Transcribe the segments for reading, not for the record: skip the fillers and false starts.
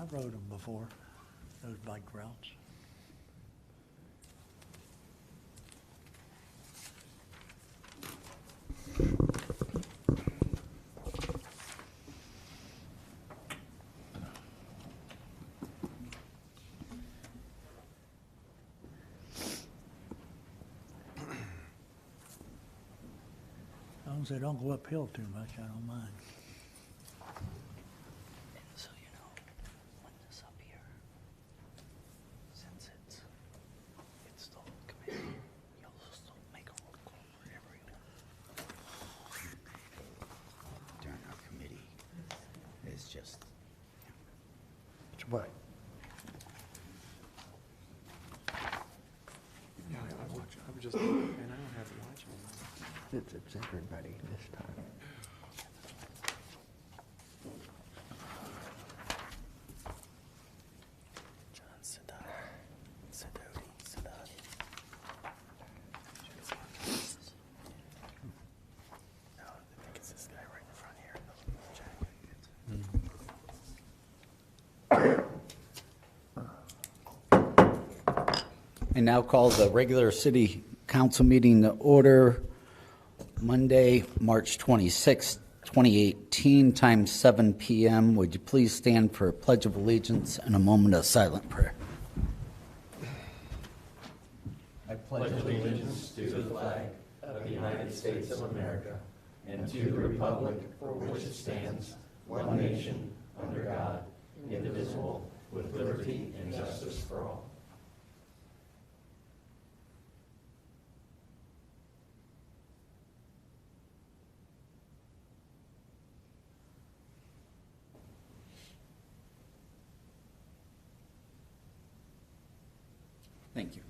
I rode them before, those bike routes. As long as they don't go uphill too much, I don't mind. So, you know, when this up here, since it's the whole committee, you'll still make a roll call wherever you want. During our committee, it's just, It's what? Yeah, I watch. I'm just, and I don't have to watch them. It's everybody this time. John Sidoti. No, I think it's this guy right in front here in the jacket. I now call the regular city council meeting to order Monday, March 26, 2018, time 7 p.m. Would you please stand for a pledge of allegiance and a moment of silent prayer? I pledge allegiance to the flag of the United States of America and to the republic for which it stands, one nation, under God, indivisible, with liberty and justice for all. Thank you.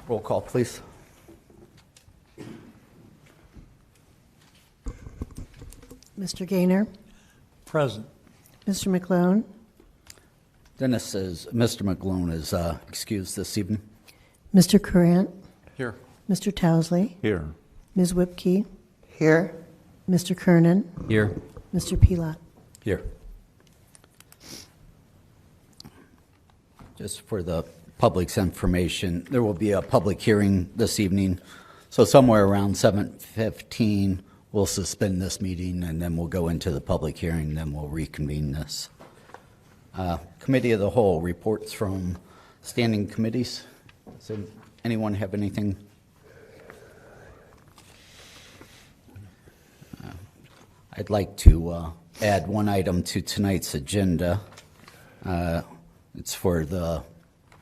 Roll call, please. Mr. Gaynor, Present. Mr. McClone, Mr. McGlone is excused this evening. Mr. Courant, Here. Mr. Towsley, Here. Ms. Whipke, Here? Mr. Kernan, Here. Mr. Pilat. Here. Just for the public's information, there will be a public hearing this evening. So somewhere around 7:15, we'll suspend this meeting and then we'll go into the public hearing, then we'll reconvene this. Committee of the Whole, reports from standing committees. Does anyone have anything? I'd like to add one item to tonight's agenda. It's for the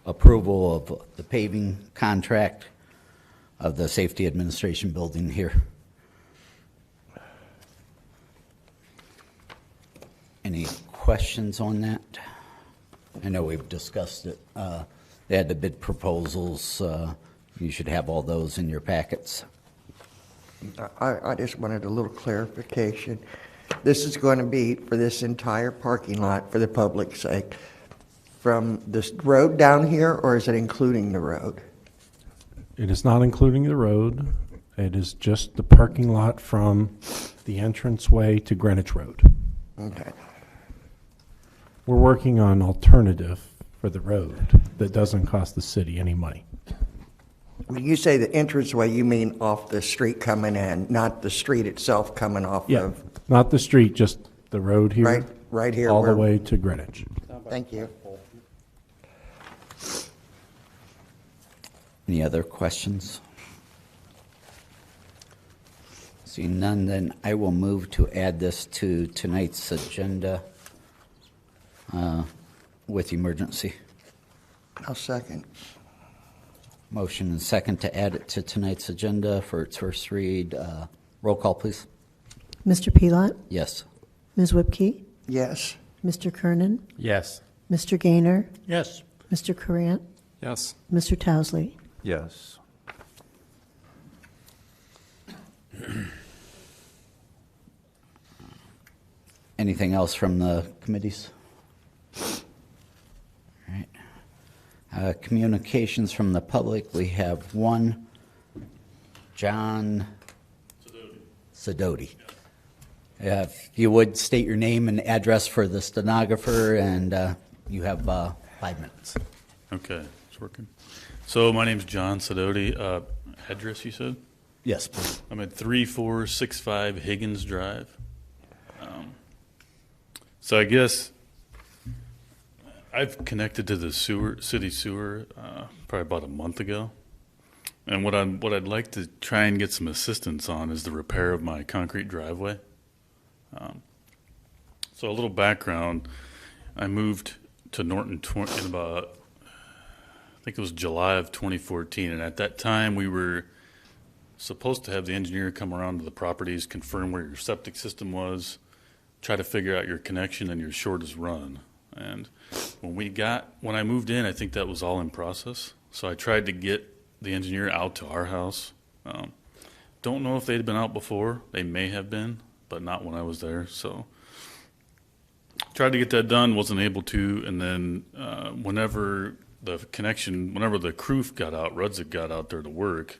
approval of the paving contract of the Safety Administration Building here. Any questions on that? I know we've discussed it. They had the bid proposals. You should have all those in your packets. I just wanted a little clarification. This is going to be for this entire parking lot, for the public's sake, from this road down here, or is it including the road? It is not including the road. It is just the parking lot from the entranceway to Greenwich Road. Okay. We're working on alternative for the road that doesn't cost the city any money. When you say the entranceway, you mean off the street coming in, not the street itself coming off Yeah, of? not the street, just the road here. Right here. All the where- way to Greenwich. Thank you. Any other questions? Seeing none, then I will move to add this to tonight's agenda with emergency. I'll second. Motion and second to add it to tonight's agenda for its first read. Roll call, please. Mr. Pilat, Yes. Ms. Whipke, Yes. Mr. Kernan, Yes. Mr. Gaynor, Yes. Mr. Courant, Yes. Mr. Towsley. Yes. Anything else from the committees? All right. Communications from the public. We have one. John Sidoti. If you would state your name and address for the stenographer, and you have 5 minutes. Okay, it's working. So my name's John Sidoti. Address, you said? Yes, please. I'm at 3465 Higgins Drive. So I guess I've connected to the city sewer probably about a month ago. And what I'd like to try and get some assistance on is the repair of my concrete driveway. So a little background, I moved to Norton in about, I think it was July of 2014, and at that time we were supposed to have the engineer come around to the properties, confirm where your septic system was, try to figure out your connection and your shortest run. And when I moved in, I think that was all in process. So I tried to get the engineer out to our house. Don't know if they'd been out before. They may have been, but not when I was there. So tried to get that done, wasn't able to. And then whenever the crew got out, Rudzik got out there to work,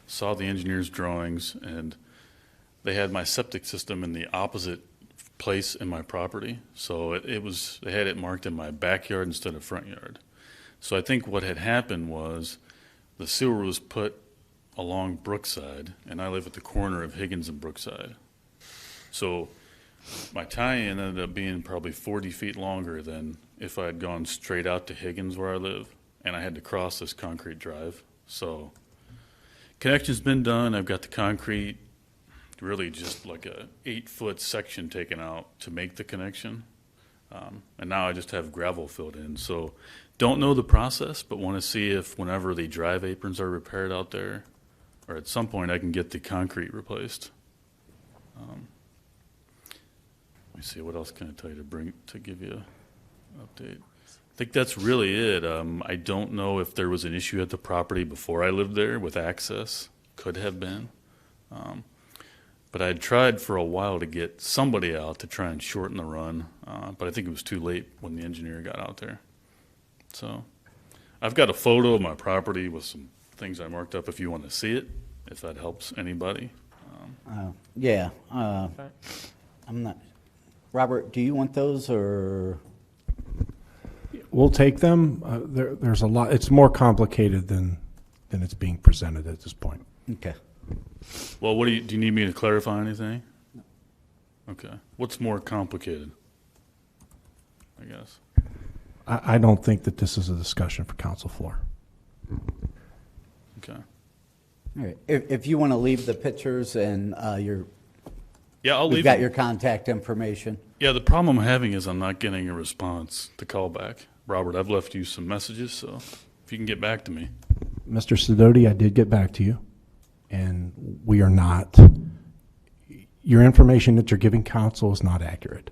saw the engineer's drawings, and they had my septic system in the opposite place in my property. So they had it marked in my backyard instead of front yard. So I think what had happened was the sewer was put along Brookside, and I live at the corner of Higgins and Brookside. So my tie-in ended up being probably 40 feet longer than if I had gone straight out to Higgins where I live, and I had to cross this concrete drive. So connection's been done. I've got the concrete, really just like a 8-foot section taken out to make the connection. And now I just have gravel filled in. So don't know the process, but want to see if whenever the drive aprons are repaired out there, or at some point I can get the concrete replaced. Let me see, what else can I tell you to give you an update? I think that's really it. I don't know if there was an issue at the property before I lived there with access. Could have been. But I had tried for a while to get somebody out to try and shorten the run, but I think it was too late when the engineer got out there. So I've got a photo of my property with some things I marked up if you want to see it, if that helps anybody. Yeah. I'm not. Robert, do you want those, or? We'll take them. There's a lot. It's more complicated than it's being presented at this point. Okay. Well, do you need me to clarify anything? No. Okay. What's more complicated, I guess? I don't think that this is a discussion for council floor. Okay. All right. If you want to leave the pictures and I'll we've leave got it. your contact information. Yeah, the problem I'm having is I'm not getting a response to call back. Robert, I've left you some messages, so if you can get back to me. Mr. Sidoti, I did get back to you, and we are not. Your information that you're giving council is not accurate.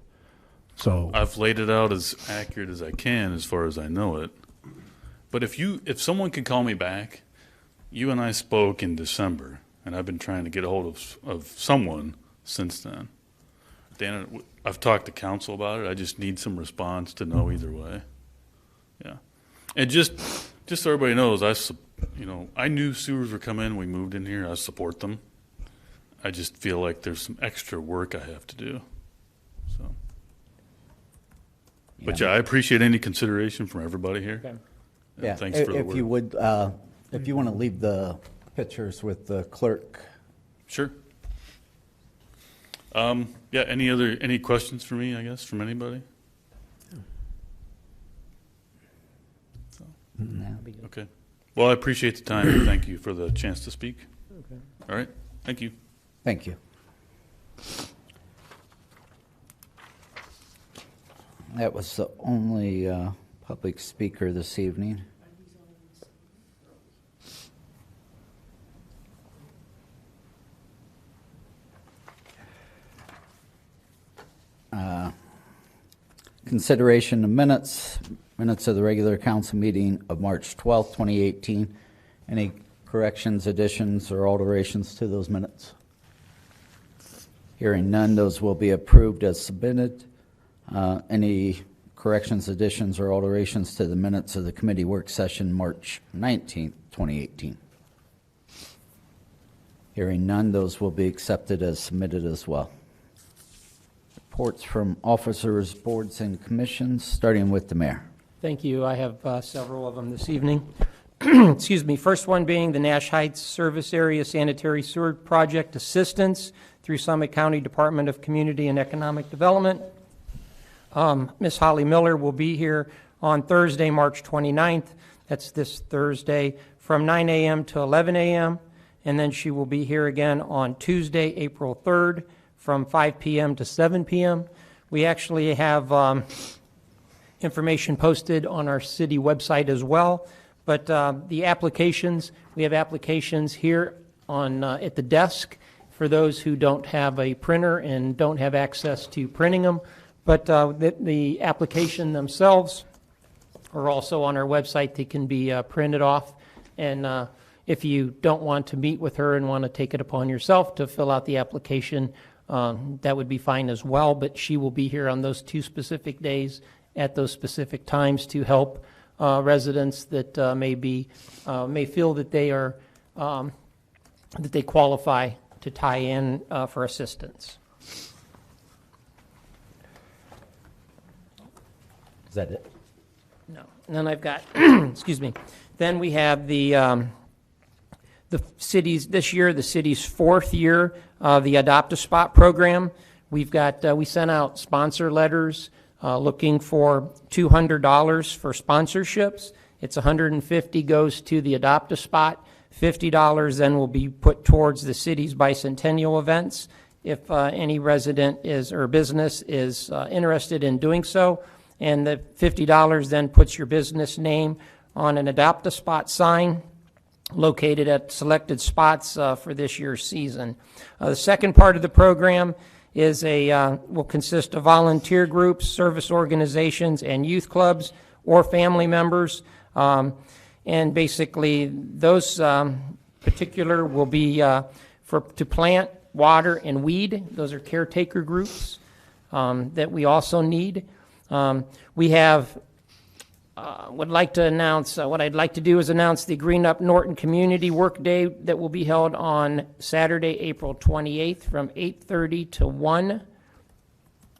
So I've laid it out as accurate as I can as far as I know it. But if someone could call me back, you and I spoke in December, and I've been trying to get a hold of someone since then. Dan, I've talked to council about it. I just need some response to know either way. Yeah. And just so everybody knows, I knew sewers were coming. We moved in here. I support them. I just feel like there's some extra work I have to do. So. But yeah, I appreciate any consideration from everybody here. Okay. And Yeah. thanks for the If work. you would, if you want to leave the pictures with the clerk. Sure. Yeah, any questions for me, I guess, from anybody? Okay. Well, I appreciate the time, and thank you for the chance to speak. Okay. All right, thank you. Thank you. That was the only public speaker this evening. Consideration of minutes of the regular council meeting of March 12th, 2018. Any corrections, additions, or alterations to those minutes? Hearing none, those will be approved as submitted. Any corrections, additions, or alterations to the minutes of the committee work session March 19th, 2018? Hearing none, those will be accepted as submitted as well. Reports from officers, boards, and commissions, starting with the mayor. Thank you. I have several of them this evening. Excuse me. First one being the Nash Heights Service Area Sanitary Sewer Project Assistance through Summit County Department of Community and Economic Development. Ms. Holly Miller will be here on Thursday, March 29th. That's this Thursday from 9 a.m. to 11 a.m. And then she will be here again on Tuesday, April 3rd from 5 p.m. to 7 p.m. We actually have information posted on our city website as well. But the applications, we have applications here on at the desk for those who don't have a printer and don't have access to printing them. But the application themselves are also on our website. They can be printed off. And if you don't want to meet with her and want to take it upon yourself to fill out the application, that would be fine as well. But she will be here on those 2 specific days at those specific times to help residents that may feel that they are that they qualify to tie in for assistance. Is that it? No. And then I've got, excuse me. Then we have the city's this year, the city's 4th year of the Adopt a Spot program. We've got we sent out sponsor letters looking for $200 for sponsorships. It's $150 goes to the Adopt a Spot. $50 then will be put towards the city's bicentennial events if any resident is or business is interested in doing so. And the $50 then puts your business name on an Adopt a Spot sign located at selected spots for this year's season. The second part of the program is will consist of volunteer groups, service organizations, and youth clubs or family members. And basically, those particular will be to plant, water, and weed. Those are caretaker groups that we also need. We have would like to announce, what I'd like to do is announce the Green Up Norton Community Work Day that will be held on Saturday, April 28th from 8:30 to 1.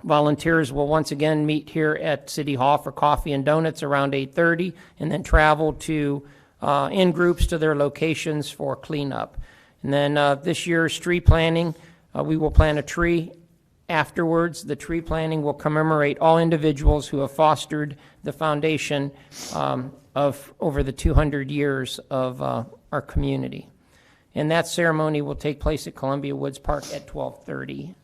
Volunteers will once again meet here at City Hall for coffee and donuts around 8:30 and then travel to in groups to their locations for cleanup. And then this year's tree planting, we will plant a tree. Afterwards, the tree planting will commemorate all individuals who have fostered the foundation of over the 200 years of our community. And that ceremony will take place at Columbia Woods Park at 12:30.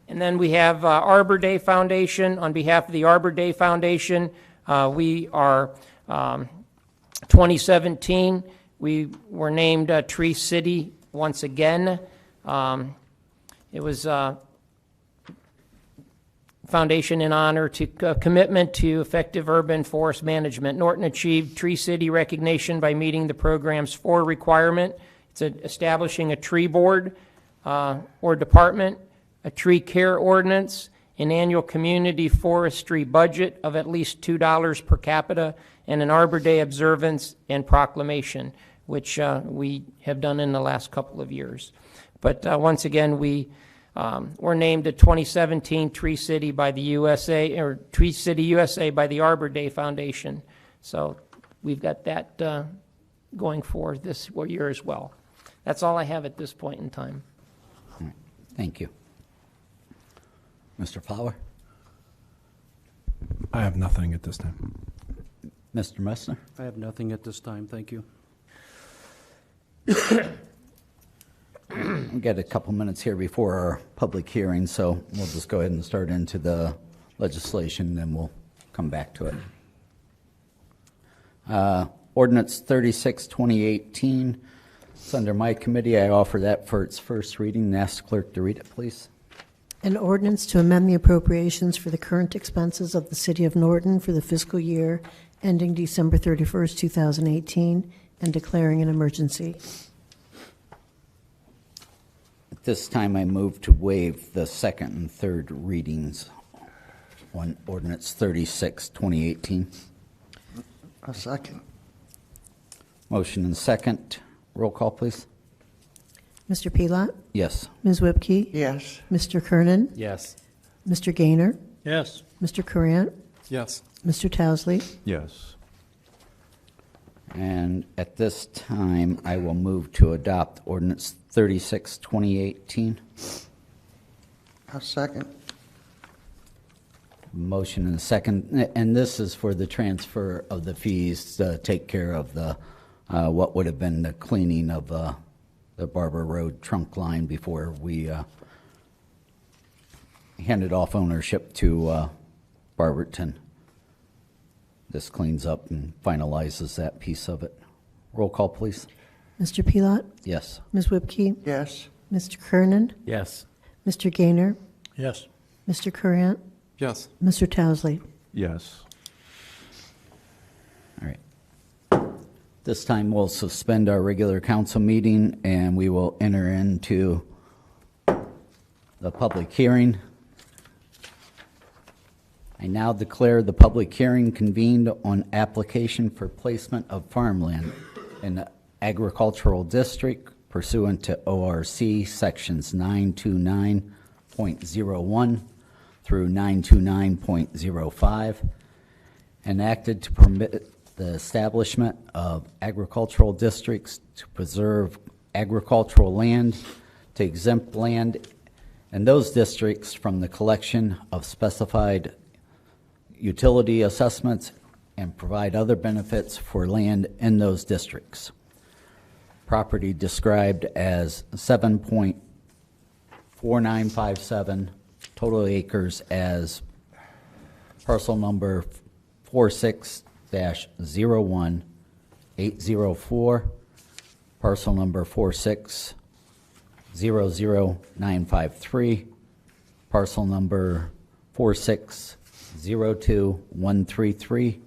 And then we have Arbor Day Foundation. On behalf of the Arbor Day Foundation, we are 2017. We were named Tree City once again. It was a foundation in honor to commitment to effective urban forest management. Norton achieved Tree City recognition by meeting the program's 4 requirement. It's establishing a tree board or department, a tree care ordinance, an annual community forestry budget of at least $2 per capita, and an Arbor Day observance and proclamation, which we have done in the last couple of years. But once again, we were named a 2017 Tree City by the USA, or Tree City USA by the Arbor Day Foundation. So we've got that going for this year as well. That's all I have at this point in time. All right. Thank you. Mr. Flower? I have nothing at this time. Mr. Messner? I have nothing at this time, thank you. We've got a couple minutes here before our public hearing, so we'll just go ahead and start into the legislation, and then we'll come back to it. Ordinance 36, 2018. It's under my committee. I offer that for its first reading and ask the clerk to read it, please. An ordinance to amend the appropriations for the current expenses of the City of Norton for the fiscal year ending December 31st, 2018, and declaring an emergency. At this time, I move to waive the second and third readings on Ordinance 36, 2018. A second. Motion and second. Roll call, please. Mr. Pelot? Yes. Ms. Whipke? Yes. Mr. Kernan? Yes. Mr. Gaynor? Yes. Mr. Courant? Yes. Mr. Towesley? Yes. And at this time, I will move to adopt ordinance 36, 2018. I'll second. Motion and a second, and this is for the transfer of the fees to take care of the, what would have been the cleaning of the Barber Road trunk line before we handed off ownership to Barberton. This cleans up and finalizes that piece of it. Roll call, please. Mr. Pelot? Yes. Ms. Whipke? Yes. Mr. Kernan? Yes. Mr. Gaynor? Yes. Mr. Courant? Yes. Mr. Towesley? Yes. All right. This time we'll suspend our regular council meeting and we will enter into the public hearing. I now declare the public hearing convened on application for placement of farmland in the agricultural district pursuant to ORC sections 929.01 through 929.05, enacted to permit the establishment of agricultural districts to preserve agricultural land, to exempt land in those districts from the collection of specified utility assessments and provide other benefits for land in those districts. Property described as 7.4957, total acres as parcel number 46-01804, parcel number 46-00953, parcel number 46-02133,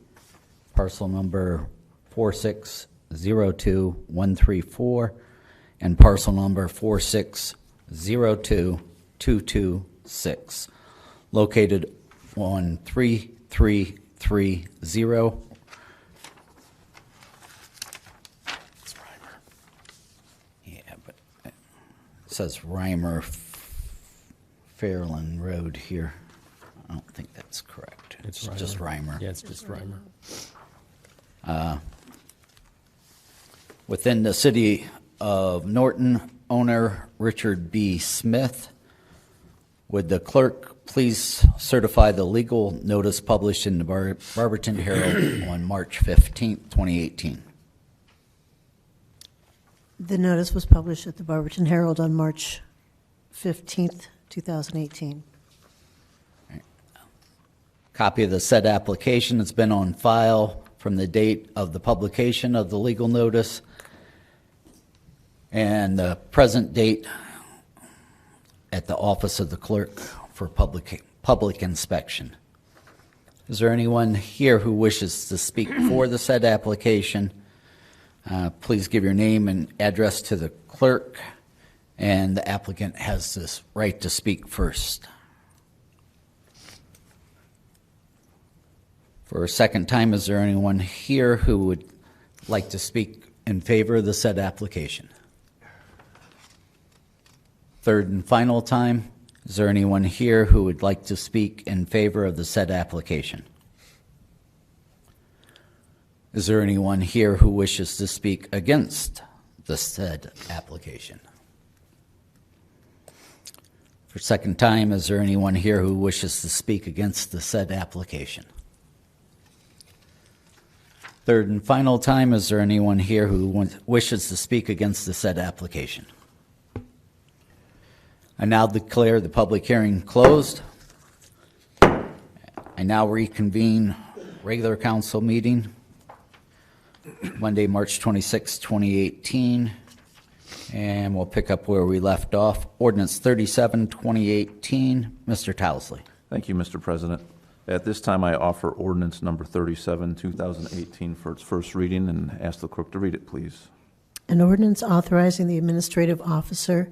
parcel number 46-02134, and parcel number 46-02226, located on 3330. It's Reimer. Yeah, but it says Reimer Fairland Road here. I don't think that's correct. It's just Reimer. Yeah, it's just Reimer. Within the city of Norton, owner Richard B. Smith. Would the clerk please certify the legal notice published in the Barberton Herald on March 15th, 2018? The notice was published at the Barberton Herald on March 15th, 2018. Copy of the said application has been on file from the date of the publication of the legal notice and the present date at the office of the clerk for public inspection. Is there anyone here who wishes to speak for the said application? Please give your name and address to the clerk, and the applicant has this right to speak first. For a second time, is there anyone here who would like to speak in favor of the said application? Third and final time, is there anyone here who would like to speak in favor of the said application? Is there anyone here who wishes to speak against the said application? For a second time, is there anyone here who wishes to speak against the said application? Third and final time, is there anyone here who wishes to speak against the said application? I now declare the public hearing closed. I now reconvene regular council meeting, Monday, March 26, 2018, and we'll pick up where we left off. Ordinance 37, 2018. Mr. Towesley. Thank you, Mr. President. At this time, I offer ordinance number 37, 2018 for its first reading and ask the clerk to read it, please. An ordinance authorizing the administrative officer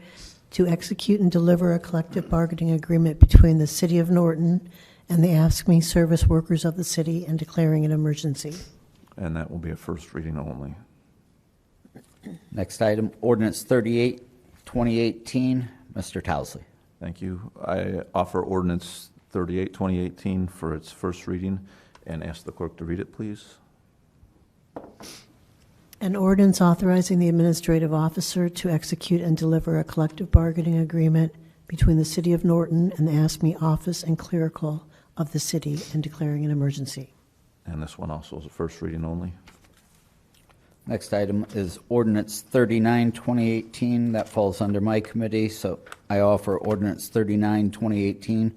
to execute and deliver a collective bargaining agreement between the City of Norton and the AFSCME service workers of the city and declaring an emergency. And that will be a first reading only. Next item, ordinance 38, 2018. Mr. Towesley. Thank you. I offer ordinance 38, 2018 for its first reading and ask the clerk to read it, please. An ordinance authorizing the administrative officer to execute and deliver a collective bargaining agreement between the City of Norton and the ASME office and clerical of the city and declaring an emergency. And this one also is a first reading only. Next item is ordinance 39, 2018. That falls under my committee, so I offer ordinance 39, 2018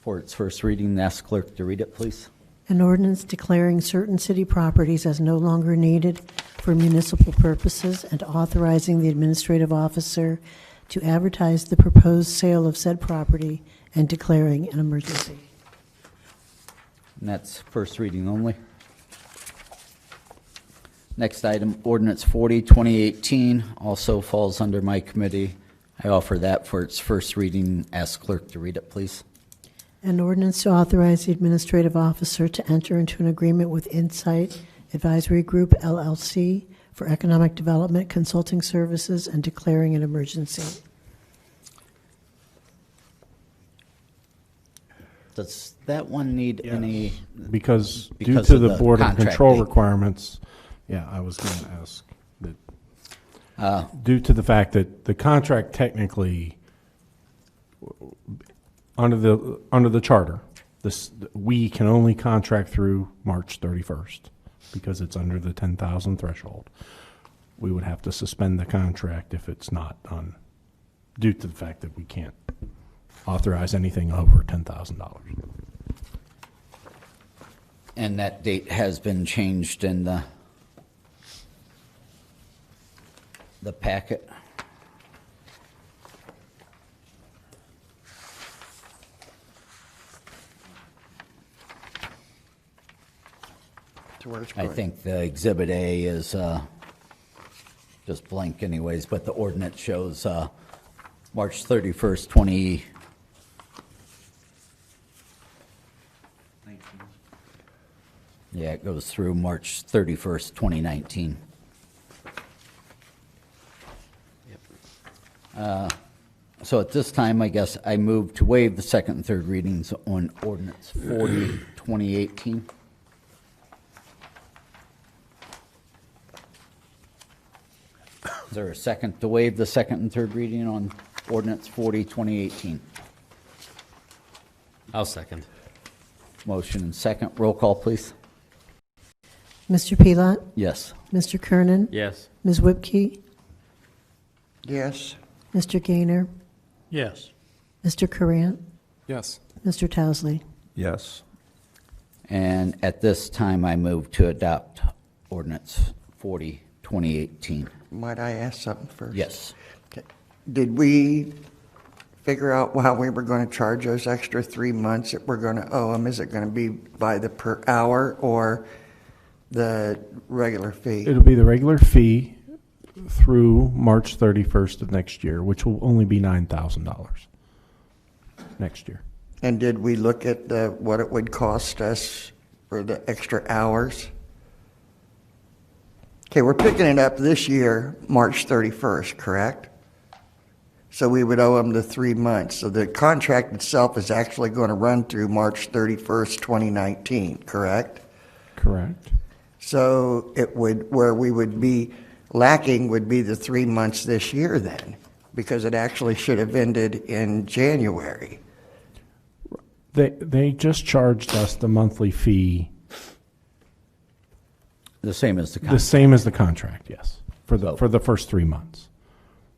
for its first reading. Ask clerk to read it, please. An ordinance declaring certain city properties as no longer needed for municipal purposes and authorizing the administrative officer to advertise the proposed sale of said property and declaring an emergency. And that's first reading only. Next item, ordinance 40, 2018, also falls under my committee. I offer that for its first reading. Ask clerk to read it, please. An ordinance to authorize the administrative officer to enter into an agreement with Insight Advisory Group, LLC, for economic development consulting services and declaring an emergency. Does that one need any? Because due Because to of the the board of contract control date. requirements, yeah, I was going to ask that. Due to the fact that the contract technically, under the charter, we can only contract through March 31st because it's under the 10,000 threshold. We would have to suspend the contract if it's not done, due to the fact that we can't authorize anything over $10,000. And that date has been changed in the packet. To where it's I going. think the Exhibit A is just blank anyways, but the ordinance shows March 31st, 20. Yeah, it goes through March 31st, 2019. So at this time, I guess I move to waive the second and third readings on ordinance 40, 2018. Is there a second to waive the second and third reading on ordinance 40, 2018? I'll second. Motion and second. Roll call, please. Mr. Pelot? Yes. Mr. Kernan? Yes. Ms. Whipke? Yes. Mr. Gaynor? Yes. Mr. Courant? Yes. Mr. Towesley? Yes. And at this time, I move to adopt ordinance 40, 2018. Might I ask something first? Yes. Okay. Did we figure out how we were going to charge those extra 3 months that we're going to owe them? Is it going to be by the per hour or the regular fee? It'll be the regular fee through March 31st of next year, which will only be $9,000 next year. And did we look at what it would cost us for the extra hours? Okay, we're picking it up this year, March 31st, correct? So we would owe them the 3 months. So the contract itself is actually going to run through March 31st, 2019, correct? Correct. So it would, where we would be lacking would be the 3 months this year then, because it actually should have ended in January. They just charged us the monthly fee, The same as the the contract. same as the contract, yes, for the first 3 months.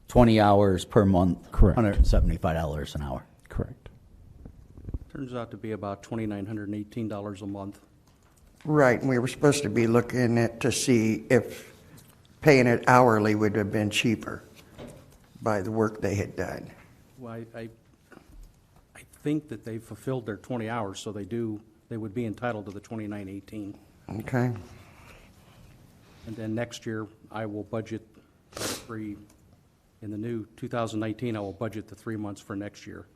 20 hours per month. Correct. $175 an hour. Correct. Turns out to be about $2,918 a month. Right, and we were supposed to be looking at to see if paying it hourly would have been cheaper by the work they had done. Well, I think that they fulfilled their 20 hours, so they would be entitled to the $2,918. Okay? And then next year, I will budget in the new 2019, I will budget the 3 months for next year.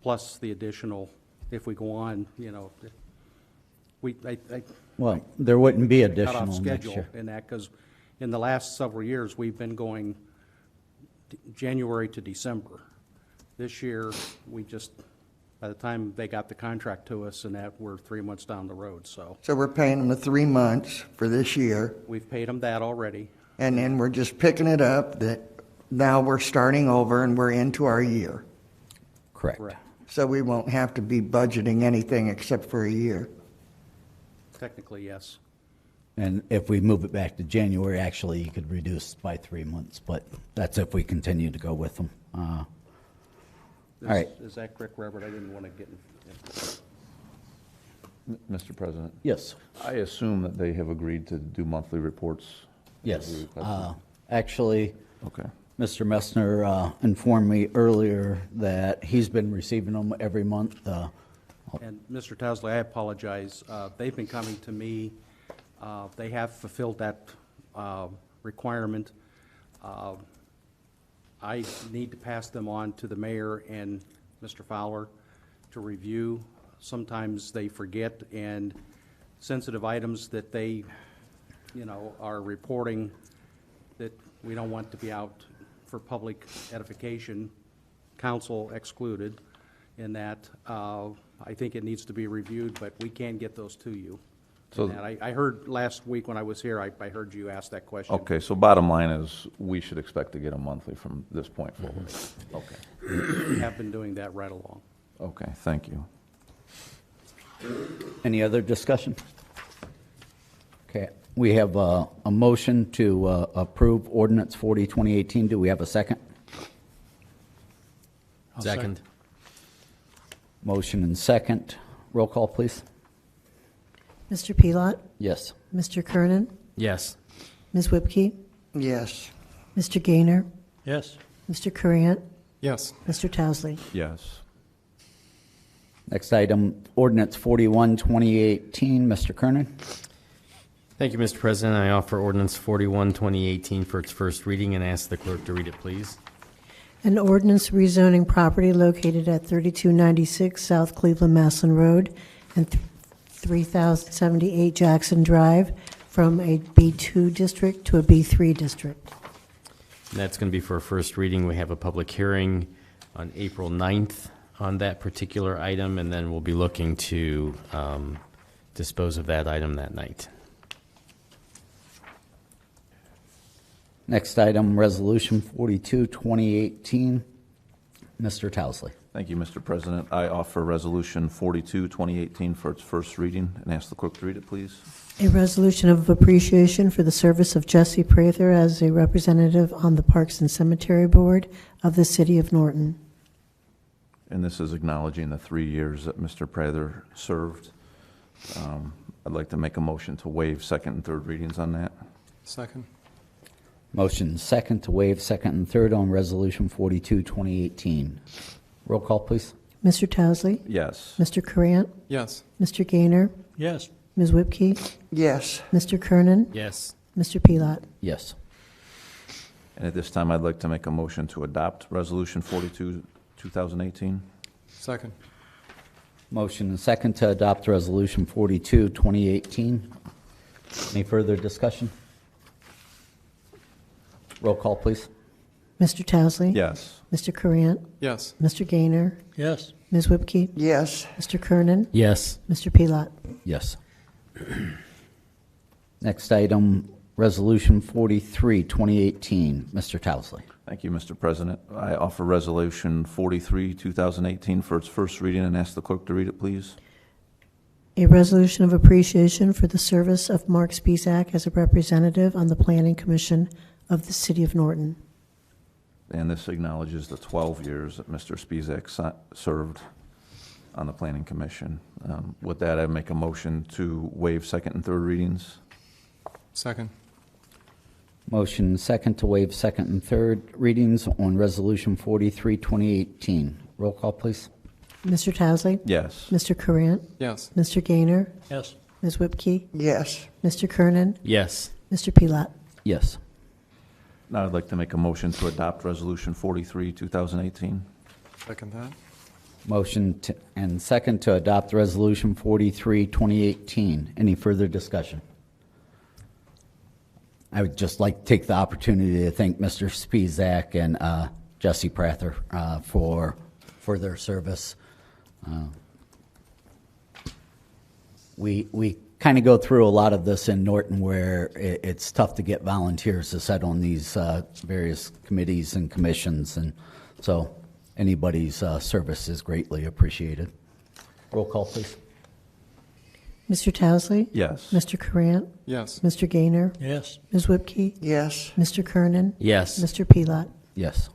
Plus the additional, if we go on, I Well, there wouldn't be cut off additional next schedule year. in that, because in the last several years, we've been going January to December. This year, we just, by the time they got the contract to us and that, we're 3 months down the road, so So we're paying them the 3 months for this year, we've paid them that already. and then we're just picking it up that now we're starting over and we're into our year. Correct. Correct. So we won't have to be budgeting anything except for a year. Technically, yes. And if we move it back to January, actually, you could reduce by 3 months, but that's if we continue to go with them. All right. Is that correct, Robert? I didn't want to get in. Mr. President, Yes. I assume that they have agreed to do monthly reports? as we Yes. requested? Actually, Okay. Mr. Messner informed me earlier that he's been receiving them every month. And Mr. Towsley, I apologize. They've been coming to me. They have fulfilled that requirement. I need to pass them on to the mayor and Mr. Fowler to review. Sometimes they forget, and sensitive items that they, are reporting that we don't want to be out for public edification, council excluded, in that I think it needs to be reviewed, but we can get those to you. So- And I heard last week when I was here, I heard you ask that question. Okay, so bottom line is, we should expect to get them monthly from this point forward? Okay, We have been doing that right along. okay, thank you. Any other discussion? Okay, we have a motion to approve ordinance 40, 2018. Do we have a second? I'll Second. Motion and second. Roll call, please. Mr. Pelot? Yes. Mr. Kernan? Yes. Ms. Whipke? Yes. Mr. Gaynor? Yes. Mr. Couriant? Yes. Mr. Towesley? Yes. Next item, ordinance 41, 2018. Mr. Kernan? Thank you, Mr. President. I offer ordinance 41, 2018 for its first reading and ask the clerk to read it, please. An ordinance rezoning property located at 3296 South Cleveland Maslin Road and 3078 Jackson Drive from a B2 district to a B3 district. And that's going to be for a first reading. We have a public hearing on April 9th on that particular item, and then we'll be looking to dispose of that item that night. Next item, resolution 42, 2018. Mr. Towesley. Thank you, Mr. President. I offer Resolution 42, 2018 for its first reading, and ask the clerk to read it, please. A resolution of appreciation for the service of Jesse Prather as a representative on the Parks and Cemetery Board of the City of Norton. And this is acknowledging the 3 years that Mr. Prather served. I'd like to make a motion to waive second and third readings on that. Second. Motion second to waive second and third on resolution 42, 2018. Roll call, please. Mr. Towesley? Yes. Mr. Couriant? Yes. Mr. Gaynor? Yes. Ms. Whipke? Yes. Mr. Kernan? Yes. Mr. Pelot? Yes. And at this time, I'd like to make a motion to adopt Resolution 42, 2018. Second. Motion and second to adopt resolution 42, 2018. Any further discussion? Roll call, please. Mr. Towesley? Yes. Mr. Couriant? Yes. Mr. Gaynor? Yes. Ms. Whipke? Yes. Mr. Kernan? Yes. Mr. Pelot? Yes. Next item, resolution 43, 2018. Mr. Towesley. Thank you, Mr. President. I offer Resolution 43, 2018 for its first reading, and ask the clerk to read it, please. A resolution of appreciation for the service of Mark Spizak as a representative on the Planning Commission of the City of Norton. And this acknowledges the 12 years that Mr. Spizak served on the Planning Commission. With that, I make a motion to waive second and third readings. Second. Motion second to waive second and third readings on resolution 43, 2018. Roll call, please. Mr. Towesley? Yes. Mr. Couriant? Yes. Mr. Gaynor? Yes. Ms. Whipke? Yes. Mr. Kernan? Yes. Mr. Pelot? Yes. Now I'd like to make a motion to adopt Resolution 43, 2018. Second that. Motion and second to adopt resolution 43, 2018. Any further discussion? I would just like to take the opportunity to thank Mr. Spizak and Jesse Prather for their service. We kind of go through a lot of this in Norton where it's tough to get volunteers to sit on these various committees and commissions, and so anybody's service is greatly appreciated. Roll call, please. Mr. Towesley? Yes. Mr. Courant? Yes. Mr. Gaynor? Yes. Ms. Whipke? Yes. Mr. Kernan? Yes. Mr. Pelot? Yes.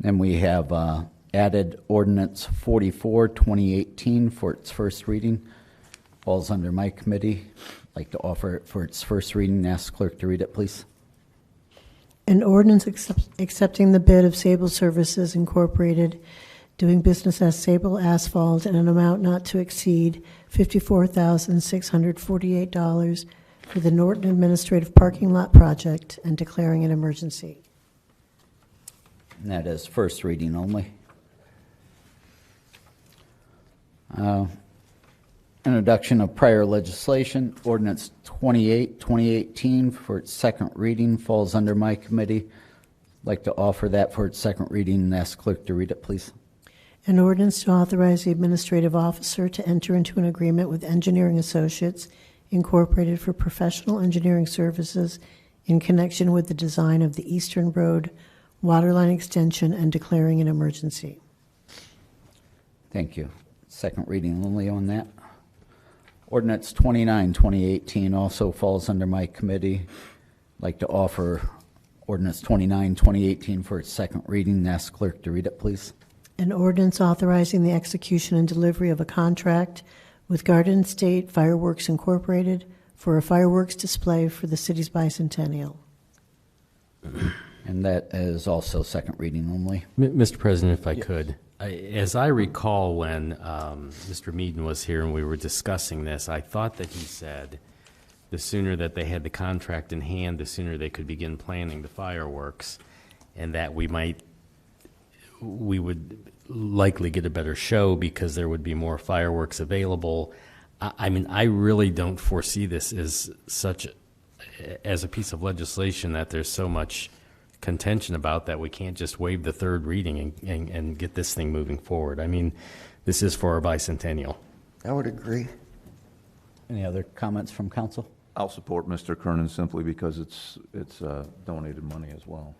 Then we have added ordinance 44, 2018 for its first reading. Falls under my committee. I'd like to offer it for its first reading. Ask clerk to read it, please. An ordinance accepting the bid of Sable Services Incorporated, doing business as Sable Asphalt, in an amount not to exceed $54,648 for the Norton Administrative Parking Lot Project and declaring an emergency. And that is first reading only. Introduction of prior legislation, ordinance 28, 2018 for its second reading falls under my committee. I'd like to offer that for its second reading and ask clerk to read it, please. An ordinance to authorize the administrative officer to enter into an agreement with Engineering Associates Incorporated for professional engineering services in connection with the design of the Eastern Road waterline extension and declaring an emergency. Thank you. Second reading only on that. Ordinance 29, 2018 also falls under my committee. I'd like to offer ordinance 29, 2018 for its second reading and ask clerk to read it, please. An ordinance authorizing the execution and delivery of a contract with Garden State Fireworks Incorporated for a fireworks display for the city's bicentennial. And that is also second reading only. Mr. President, if I could, as I recall when Mr. Meaden was here and we were discussing this, I thought that he said the sooner that they had the contract in hand, the sooner they could begin planning the fireworks, and that we would likely get a better show because there would be more fireworks available. I mean, I really don't foresee this as a piece of legislation that there's so much contention about that we can't just waive the third reading and get this thing moving forward. I mean, this is for our bicentennial. I would agree. Any other comments from council? I'll support Mr. Kernan simply because it's donated money as well.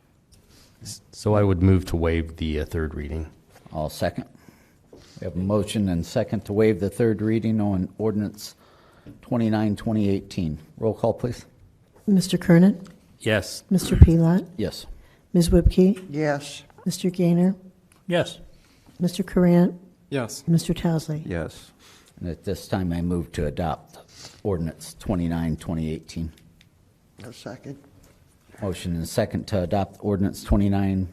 So I would move to waive the third reading. I'll second. We have a motion and second to waive the third reading on ordinance 29, 2018. Roll call, please. Mr. Kernan? Yes. Mr. Pelot? Yes. Ms. Whipke? Yes. Mr. Gaynor? Yes. Mr. Courant? Yes. Mr. Towesley? Yes. And at this time, I move to adopt ordinance 29, 2018. A second. Motion and second to adopt ordinance 29,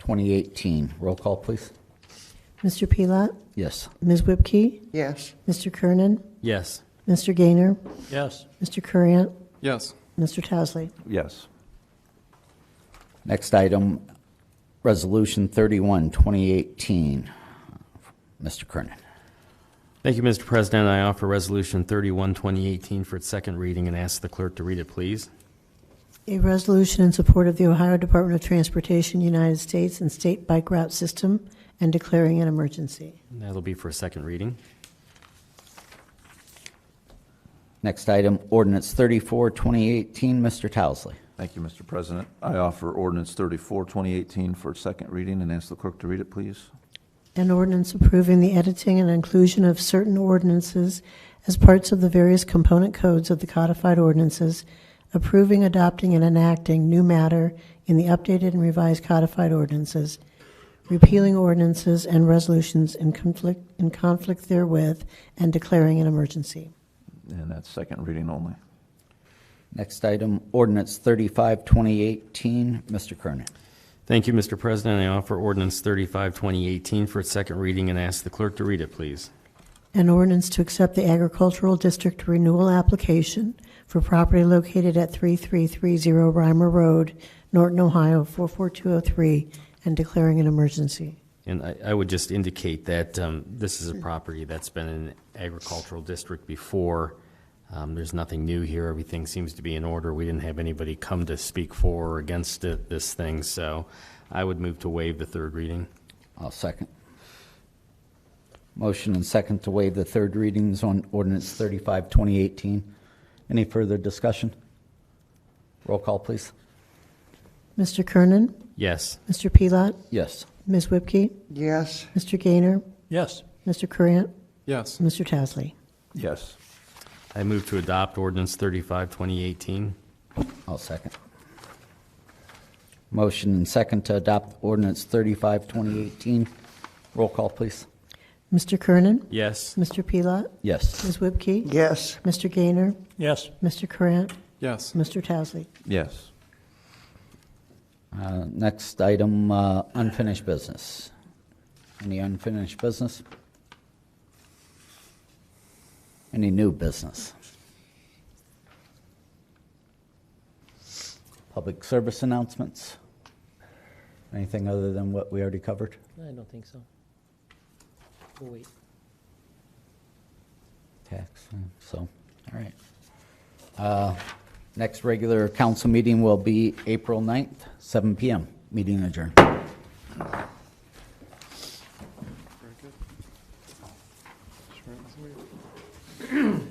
2018. Roll call, please. Mr. Pelot? Yes. Ms. Whipke? Yes. Mr. Kernan? Yes. Mr. Gaynor? Yes. Mr. Courant? Yes. Mr. Towesley? Yes. Next item, resolution 31, 2018. Mr. Kernan. Thank you, Mr. President. I offer Resolution 31, 2018 for its second reading and ask the clerk to read it, please. A resolution in support of the Ohio Department of Transportation, United States, and State Bike Route System and declaring an emergency. That'll be for a second reading. Next item, ordinance 34, 2018. Mr. Towesley. Thank you, Mr. President. I offer ordinance 34, 2018 for its second reading and ask the clerk to read it, please. An ordinance approving the editing and inclusion of certain ordinances as parts of the various component codes of the codified ordinances, approving, adopting, and enacting new matter in the updated and revised codified ordinances, repealing ordinances and resolutions in conflict therewith, and declaring an emergency. And that's second reading only. Next item, ordinance 35, 2018. Mr. Kernan. Thank you, Mr. President. I offer Ordinance 35, 2018 for its second reading and ask the clerk to read it, please. An ordinance to accept the agricultural district renewal application for property located at 3330 Reimer Road, Norton, Ohio, 44203, and declaring an emergency. And I would just indicate that this is a property that's been in an agricultural district before. There's nothing new here. Everything seems to be in order. We didn't have anybody come to speak for or against this thing, so I would move to waive the third reading. I'll second. Motion and second to waive the third readings on ordinance 35, 2018. Any further discussion? Roll call, please. Mr. Kernan? Yes. Mr. Pelot? Yes. Ms. Whipke? Yes. Mr. Gaynor? Yes. Mr. Corrant? Yes. Mr. Towesley? Yes. I move to adopt ordinance 35, 2018. I'll second. Motion and second to adopt ordinance 35, 2018. Roll call, please. Mr. Kernan? Yes. Mr. Pelot? Yes. Ms. Whipke? Yes. Mr. Gaynor? Yes. Mr. Corrant? Yes. Mr. Towesley? Yes. Next item, unfinished business. Any unfinished business? Any new business? Public service announcements? Anything other than what we already covered? I don't think so. We'll wait. Tax, so, all right. Next regular council meeting will be April 9th, 7 p.m. Meeting adjourned. Very good. Short and sweet.